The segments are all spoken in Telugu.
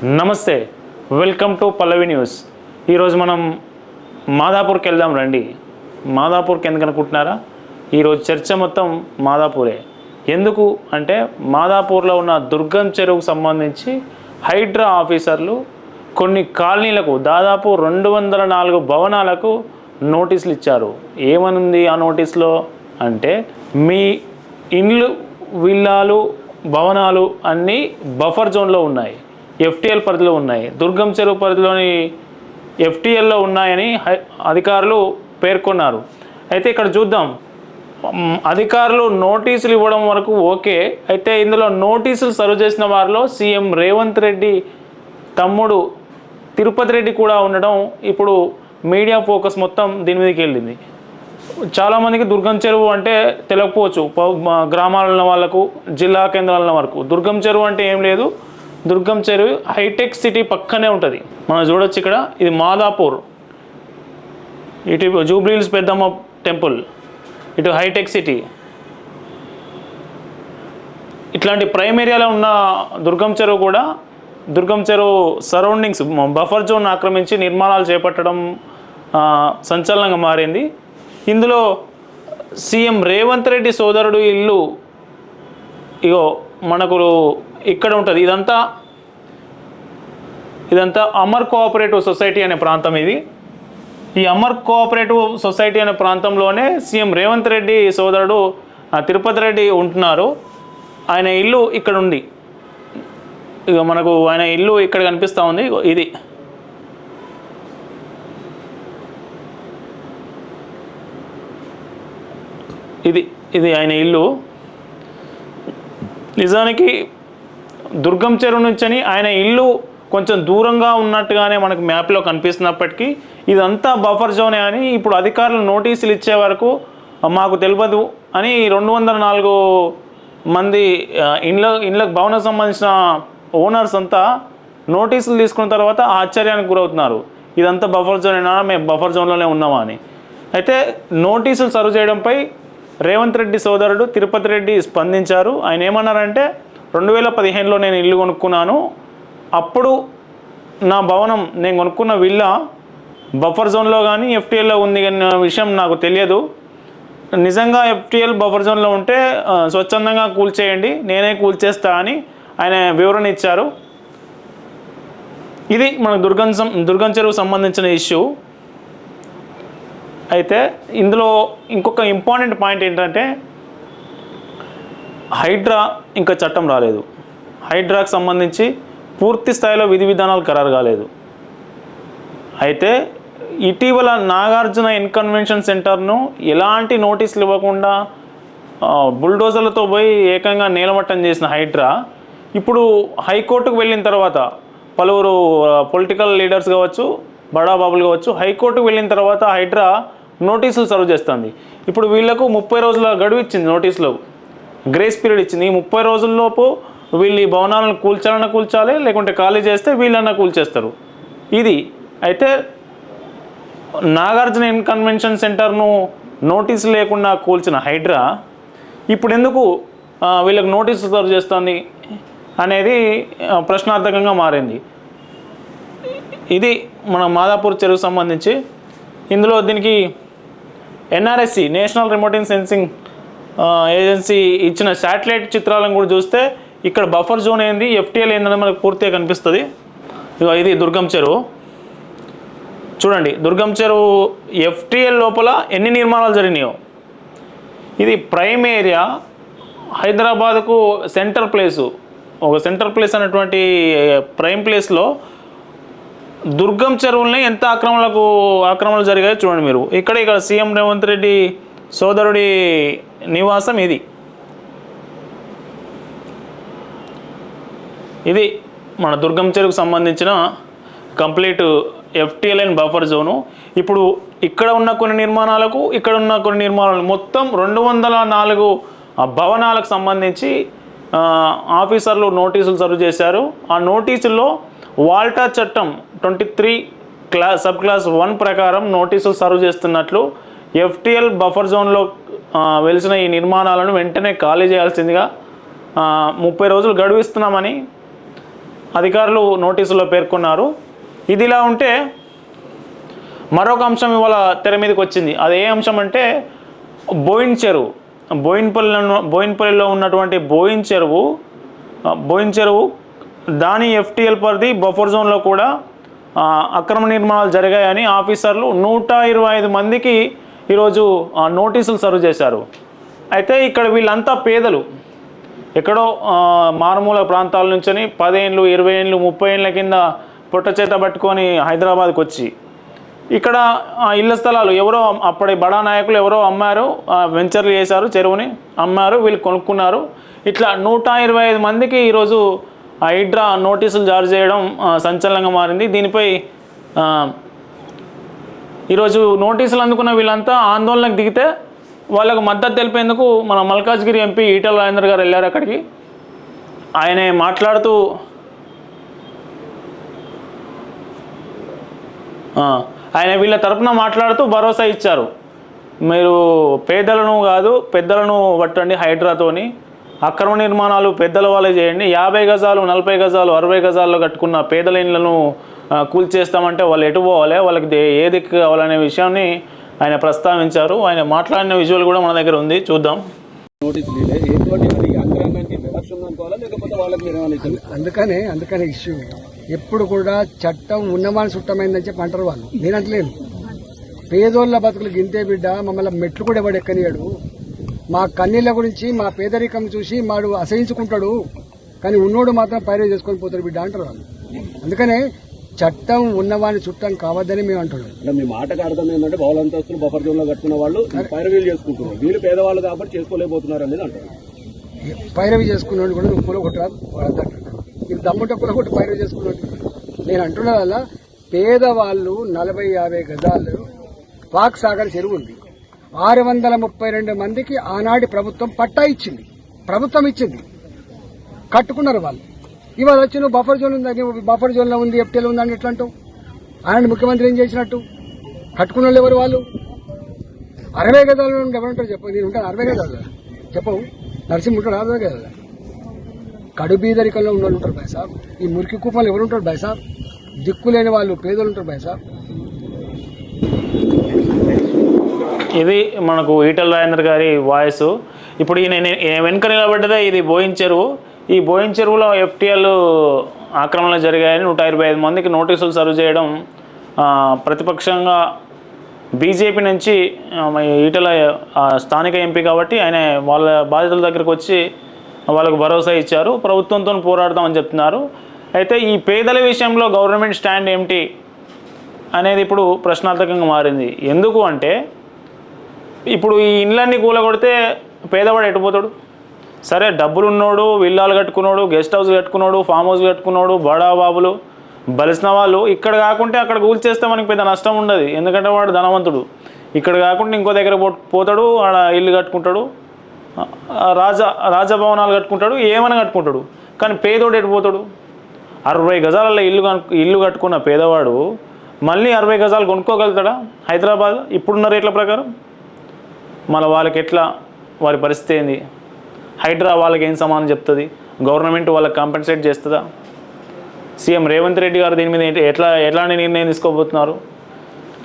నమస్తే, వెల్కమ్ టు పల్లవి న్యూస్. ఈరోజు మనం మాదాపూర్కి వెళ్దాం రండి. మాదాపూర్కి ఎందుకు అనుకుంటున్నారా? ఈరోజు చర్చ మొత్తం మాదాపూరే. ఎందుకు అంటే మాదాపూర్లో ఉన్న దుర్గం చెరువుకు సంబంధించి హైడ్రా ఆఫీసర్లు కొన్ని కాలనీలకు దాదాపు 204 భవనాలకు నోటీసులు ఇచ్చారు. ఏమనుంది ఆ నోటీసులో అంటే మీ ఇండ్లు, విల్లాలు, భవనాలు అన్నీ బఫర్ జోన్లో ఉన్నాయి, ఎఫ్టీఎల్ పరిధిలో ఉన్నాయి, దుర్గం చెరువు పరిధిలోని ఎఫ్టీఎల్లో ఉన్నాయని అధికారులు పేర్కొన్నారు. అయితే ఇక్కడ చూద్దాం, అధికారులు నోటీసులు ఇవ్వడం వరకు ఓకే. అయితే ఇందులో నోటీసులు సర్వ్ చేసిన వారిలో సీఎం రేవంత్ రెడ్డి తమ్ముడు తిరుపతి రెడ్డి కూడా ఉండడం ఇప్పుడు మీడియా ఫోకస్ మొత్తం దీని మీదకి వెళ్ళింది. చాలామందికి దుర్గం చెరువు అంటే తెలియకపోవచ్చు, గ్రామాలలో ఉన్న వాళ్ళకు, జిల్లా కేంద్రాల వరకు. దుర్గం చెరువు అంటే ఏం లేదు, దుర్గం చెరువు హైటెక్ సిటీ పక్కనే ఉంటుంది. మనం చూడొచ్చు ఇక్కడ, ఇది మాదాపూర్, ఇటు జూబ్లీహిల్స్ పెద్దమ్మ టెంపుల్, ఇటు హైటెక్ సిటీ. ఇట్లాంటి ప్రైమ్ ఏరియాలో ఉన్న దుర్గం చెరువు కూడా, దుర్గం చెరువు సరౌండింగ్స్ బఫర్ జోన్ ఆక్రమించి నిర్మాణాలు చేపట్టడం సంచలనంగా మారింది. ఇందులో సీఎం రేవంత్ రెడ్డి సోదరుడు ఇల్లు ఇగో మనకు ఇక్కడ ఉంటుంది. ఇదంతా అమర్ కోఆపరేటివ్ సొసైటీ అనే ప్రాంతం. ఈ అమర్ కోఆపరేటివ్ సొసైటీ అనే ప్రాంతంలోనే సీఎం రేవంత్ రెడ్డి సోదరుడు తిరుపతి రెడ్డి ఉంటున్నారు. ఆయన ఇల్లు ఇక్కడ ఉంది. ఇక మనకు ఆయన ఇల్లు ఇక్కడ కనిపిస్తూ ఉంది. ఇది ఆయన ఇల్లు. నిజానికి దుర్గం చెరువు నుంచి ఆయన ఇల్లు కొంచెం దూరంగా ఉన్నట్టుగానే మనకు మ్యాప్లో కనిపిస్తున్నప్పటికీ ఇదంతా బఫర్ జోనే అని ఇప్పుడు అధికారులు నోటీసులు ఇచ్చే వరకు మాకు తెలియదు అని 204 మంది ఇండ్లకు భవనం సంబంధించిన ఓనర్స్ అంతా నోటీసులు తీసుకున్న తర్వాత ఆశ్చర్యానికి గురవుతున్నారు. ఇదంతా బఫర్ జోనేనా, మేము బఫర్ జోన్లోనే ఉన్నామా అని. అయితే నోటీసులు సర్వ్ చేయడంపై రేవంత్ రెడ్డి సోదరుడు తిరుపతి రెడ్డి స్పందించారు. ఆయన ఏమన్నారంటే 2015లో నేను ఇల్లు కొనుక్కున్నాను, అప్పుడు నా భవనం, నేను కొనుక్కున్న విల్లా బఫర్ జోన్లో కానీ ఎఫ్టీఎల్లో ఉంది అన్న విషయం నాకు తెలియదు. నిజంగా ఎఫ్టీఎల్ బఫర్ జోన్లో ఉంటే స్వచ్ఛందంగా కూల్చేయండి, నేనే కూల్చేస్తా అని ఆయన వివరణ ఇచ్చారు. ఇది మనకు దుర్గం చెరువు సంబంధించిన ఇష్యూ. అయితే ఇందులో ఇంకొక ఇంపార్టెంట్ పాయింట్ ఏంటంటే హైడ్రా ఇంకా చట్టం రాలేదు. హైడ్రాకు సంబంధించి పూర్తి స్థాయిలో విధి విధానాలు ఖరారు కాలేదు. అయితే ఇటీవల నాగార్జున ఇన్కన్వెన్షన్ సెంటర్ను ఎలాంటి నోటీసులు ఇవ్వకుండా బుల్డోజర్లతో పోయి ఏకంగా నేలమట్టం చేసిన హైడ్రా ఇప్పుడు హైకోర్టుకు వెళ్ళిన తర్వాత పలువురు పొలిటికల్ లీడర్స్ కావచ్చు, బడాబాబులు కావచ్చు, హైకోర్టుకు వెళ్ళిన తర్వాత హైడ్రా నోటీసులు సర్వ్ చేస్తుంది. ఇప్పుడు వీళ్లకు 30 రోజుల గడువు ఇచ్చింది, నోటీసులో గ్రేస్ పీరియడ్ ఇచ్చింది. ఈ 30 రోజుల్లోపు వీళ్ళు ఈ భవనాలను కూల్చాలి, లేకుంటే ఖాళీ చేస్తే వీళ్ళన్నా కూల్చేస్తారు. ఇది అయితే నాగార్జున ఇన్కన్వెన్షన్ సెంటర్ను నోటీసు లేకుండా కూల్చిన హైడ్రా ఇప్పుడు ఎందుకు వీళ్ళకి నోటీసులు సర్వ్ చేస్తుంది అనేది ప్రశ్నార్థకంగా మారింది. ఇది మన మాదాపూర్ చెరువుకు సంబంధించి. ఇందులో దీనికి NRSC, national remote sensing agency ఇచ్చిన శాటిలైట్ చిత్రాలను కూడా చూస్తే ఇక్కడ బఫర్ జోన్ ఏంది, ఎఫ్టీఎల్ ఏందని మనకు పూర్తిగా కనిపిస్తుంది. ఇది దుర్గం చెరువు. చూడండి, దుర్గం చెరువు ఎఫ్టీఎల్ లోపల ఎన్ని నిర్మాణాలు జరిగినాయో. ఇది ప్రైమ్ ఏరియా, హైదరాబాద్కు సెంటర్ ప్లేసు, ఒక సెంటర్ ప్లేస్ అనేటువంటి ప్రైమ్ ప్లేస్లో దుర్గం చెరువుల్ని ఎంత ఆక్రమణలు జరిగాయో చూడండి మీరు. ఇక్కడ సీఎం రేవంత్ రెడ్డి సోదరుడి నివాసం ఇది మన దుర్గం చెరువుకు సంబంధించిన complete FTL and buffer zone. ఇప్పుడు ఇక్కడ ఉన్న కొన్ని నిర్మాణాలకు, ఇక్కడ ఉన్న కొన్ని నిర్మాణాలు, మొత్తం 204 భవనాలకు సంబంధించి ఆఫీసర్లు నోటీసులు సర్వ్ చేశారు. ఆ నోటీసుల్లో వాల్టా చట్టం 23 సబ్ క్లాస్ 1 ప్రకారం నోటీసులు సర్వ్ చేస్తున్నట్లు, ఎఫ్టీఎల్ బఫర్ జోన్లో వెలిసిన ఈ నిర్మాణాలను వెంటనే ఖాళీ చేయాల్సిందిగా 30 రోజులు గడువు ఇస్తున్నామని అధికారులు నోటీసులో పేర్కొన్నారు. ఇదిలా ఉంటే మరొక అంశం ఇవాళ తెర మీదకి వచ్చింది. అది ఏ అంశం అంటే బోయిన్ చెరువు. బోయిన్పల్లిలో ఉన్నటువంటి బోయిన్ చెరువు దాని ఎఫ్టీఎల్ పరిధి బఫర్ జోన్లో కూడా అక్రమ నిర్మాణాలు జరిగాయని ఆఫీసర్లు 125 మందికి ఈరోజు నోటీసులు సర్వ్ చేశారు. అయితే ఇక్కడ వీళ్ళంతా పేదలు, ఎక్కడో మారుమూల ప్రాంతాల నుంచి 10 ఏళ్ళు 20 ఏళ్ళు 30 ఏళ్ళ కింద పొట్ట చేత పట్టుకొని హైదరాబాద్కి వచ్చి ఇక్కడ ఇళ్ల స్థలాలు ఎవరో అప్పటి బడా నాయకులు ఎవరో అమ్మారు, వెంచర్లు చేశారు, చెరువుని అమ్మారు, వీళ్ళు కొనుక్కున్నారు. ఇట్లా 125 మందికి ఈరోజు హైడ్రా నోటీసులు జారీ చేయడం సంచలనంగా మారింది. దీనిపై ఈరోజు నోటీసులు అందుకున్న వీళ్ళంతా ఆందోళనకు దిగితే వాళ్ళకు మద్దతు తెలిపేందుకు మన మల్కాజ్గిరి ఎంపీ ఈటెల రాజేందర్ గారు వెళ్ళారు అక్కడికి. ఆయన మాట్లాడుతూ వీళ్ళ తరపున మాట్లాడుతూ భరోసా ఇచ్చారు. మీరు పేదలను కాదు పెద్దలను పట్టండి, హైడ్రాతోని అక్రమ నిర్మాణాలు పెద్దల వాళ్ళే చేయండి, 50 గజాలు 40 గజాలు 60 గజాల్లో కట్టుకున్న పేదల ఇళ్లను కూల్చేస్తామంటే వాళ్ళు ఎటు పోవాలి, వాళ్ళకి ఏ దిక్కు కావాలనే విషయాన్ని ఆయన ప్రస్తావించారు. ఆయన మాట్లాడిన విజువల్ కూడా మన దగ్గర ఉంది, చూద్దాం. అందుకనే ఇష్యూ ఎప్పుడు కూడా చట్టం ఉన్నవాని చుట్టమైందని చెప్పి అంటారు వాళ్ళు. నేను అంటలేను, పేదోళ్ళ బతుకులు గింతే బిడ్డ, మమ్మల్ని మెట్లు కూడా ఎవడు ఎక్కనియాడు, మా కన్నీళ్ళ గురించి మా పేదరికం చూసి మాడు అసహించుకుంటాడు, కానీ ఉన్నోడు మాత్రం పైరే చేసుకొని పోతాడు బిడ్డ అంటారు వాళ్ళు. అందుకనే చట్టం ఉన్నవాని చుట్టం కావద్దని మేము అంటున్నాం. అంటే మీ మాటకు అర్థం ఏంటంటే బహుళంతస్తులు బఫర్ జోన్ లో కట్టుకున్న వాళ్ళు పైరవీలు చేసుకుంటున్నారు, వీళ్ళు పేదవాళ్ళు కాబట్టి చేసుకోలేకపోతున్నారు అనేది అంటారు. పైరవి చేసుకున్నాడు కూడా నువ్వు కూలగొట్టరాదు, ఇది దమ్ముంటే కూలగొట్టి పైరవి చేసుకున్నాడు. నేను అంటున్నా వల్ల పేదవాళ్ళు 40-50 గజాలు వాక్ సాగర్ చెరువు ఉంది, 632 మందికి ఆనాటి ప్రభుత్వం పట్టా ఇచ్చింది, ప్రభుత్వం ఇచ్చింది, కట్టుకున్నారు వాళ్ళు. ఇవాళ వచ్చి నువ్వు బఫర్ జోన్ ఉందని, బఫర్ జోన్ లో ఉంది ఎఫ్టీఎల్ ఉందని ఎట్లా అంటావు? ఆయన ముఖ్యమంత్రి ఏం చేసినట్టు? కట్టుకున్న వాళ్ళు ఎవరు? వాళ్ళు 60 గజాల నుండి ఎవరుంటారు చెప్పు? నేను ఉంటాను 60 గజాలు చెప్పవు, నరసింహ ఉంటాడు 60 గజాలు. కడుబీదరికంలో ఉన్న వాళ్ళు ఉంటారు బాయ్ సాబ్, ఈ మురికి కూపంలో ఎవరు ఉంటారు బాయ్ సాబ్? దిక్కులేని వాళ్ళు పేదలు ఉంటారు బాయ్ సాబ్. ఇది మనకు ఈటెల రాజేందర్ గారి వాయిస్. ఇప్పుడు ఈయన వెనుక నిలబడ్డదే ఇది బోయిన్ చెరువు. ఈ బోయిన్ చెరువులో ఎఫ్టీఎల్ ఆక్రమణలు జరిగాయని 125 మందికి నోటీసులు సర్వ్ చేయడం ప్రతిపక్షంగా బీజేపీ నుంచి ఈటెల స్థానిక ఎంపీ కాబట్టి ఆయన వాళ్ళ బాధితుల దగ్గరకు వచ్చి వాళ్ళకు భరోసా ఇచ్చారు, ప్రభుత్వంతో పోరాడతామని చెప్తున్నారు. అయితే ఈ పేదల విషయంలో గవర్నమెంట్ స్టాండ్ ఏమిటి అనేది ఇప్పుడు ప్రశ్నార్థకంగా మారింది. ఎందుకు అంటే ఇప్పుడు ఈ ఇండ్లన్నీ కూలగొడితే పేదవాడు ఎటుపోతాడు? సరే, డబ్బులు ఉన్నోడు, విల్లాలు కట్టుకున్నాడు, గెస్ట్ హౌస్ కట్టుకున్నాడు, ఫామ్ హౌస్ కట్టుకున్నాడు, బడా బాబులు బలిసిన వాళ్ళు ఇక్కడ కాకుంటే అక్కడ కూల్చేస్తే మనకి పెద్ద నష్టం ఉండదు, ఎందుకంటే వాడు ధనవంతుడు. ఇక్కడ కాకుండా ఇంకో దగ్గర పోతాడు, ఆడ ఇల్లు కట్టుకుంటాడు, రాజభవనాలు కట్టుకుంటాడు, ఏమైనా కట్టుకుంటాడు. కానీ పేదోడు ఎటుపోతాడు? 60 గజాలలో ఇల్లు కట్టుకున్న పేదవాడు మళ్ళీ 60 గజాలు కొనుక్కోగలుగుతాడా హైదరాబాద్ ఇప్పుడున్న రేట్ల ప్రకారం? మళ్ళీ వాళ్ళకి ఎట్లా, వారి పరిస్థితి ఏంది? హైడ్రా వాళ్ళకి ఏం సమానం చెప్తుంది? గవర్నమెంట్ వాళ్ళకి కాంపెన్సేట్ చేస్తుందా? సీఎం రేవంత్ రెడ్డి గారు దీని మీద ఎట్లాంటి నిర్ణయం తీసుకోబోతున్నారు?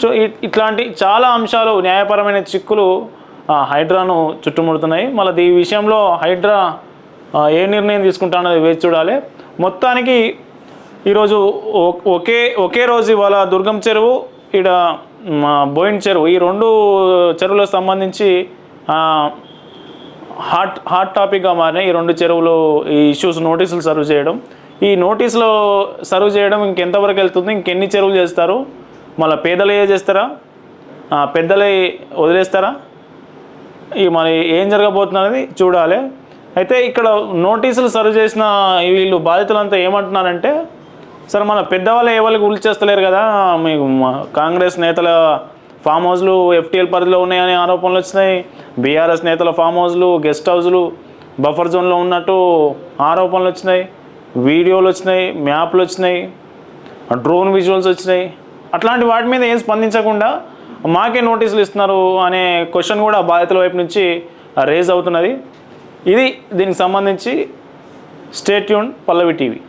సో ఇట్లాంటి చాలా అంశాలు, న్యాయపరమైన చిక్కులు హైడ్రాను చుట్టుముడుతున్నాయి. మళ్ళీ ఈ విషయంలో హైడ్రా ఏ నిర్ణయం తీసుకుంటా అన్నది వేచి చూడాలి. మొత్తానికి ఈరోజు ఒకే రోజు ఇవాళ దుర్గం చెరువు, ఇక్కడ బోయిన్ చెరువు, ఈ 2 చెరువులకు సంబంధించి హాట్ టాపిక్గా మారినాయి. ఈ 2 చెరువులు ఈ ఇష్యూస్ నోటీసులు సర్వ్ చేయడం, ఈ నోటీసులు సర్వ్ చేయడం ఇంకెంతవరకు వెళ్తుంది? ఇంకెన్ని చెరువులు చేస్తారు? మళ్ళీ పేదలే చేస్తారా, పెద్దలే వదిలేస్తారా? మరి ఏం జరగబోతున్నది చూడాలి. అయితే ఇక్కడ నోటీసులు సర్వ్ చేసిన వీళ్ళు బాధితులంతా ఏమంటున్నారంటే, సరే మన పెద్దవాళ్ళు ఏ వాళ్ళకి కూల్చేస్తలేరు కదా, మీకు కాంగ్రెస్ నేతల ఫామ్ హౌస్లు ఎఫ్టీఎల్ పరిధిలో ఉన్నాయని ఆరోపణలు వచ్చినాయి, బీఆర్ఎస్ నేతల ఫామ్ హౌస్లు గెస్ట్ హౌస్లు బఫర్ జోన్లో ఉన్నట్టు ఆరోపణలు వచ్చినాయి, వీడియోలు వచ్చినాయి, మ్యాప్లు వచ్చినాయి, డ్రోన్ విజువల్స్ వచ్చినాయి. అట్లాంటి వాటి మీద ఏం స్పందించకుండా మాకే నోటీసులు ఇస్తున్నారు అనే క్వశ్చన్ కూడా బాధితుల వైపు నుంచి రేజ్ అవుతున్నది. ఇది దీనికి సంబంధించి స్టే ట్యూన్డ్ పల్లవి టీవీ.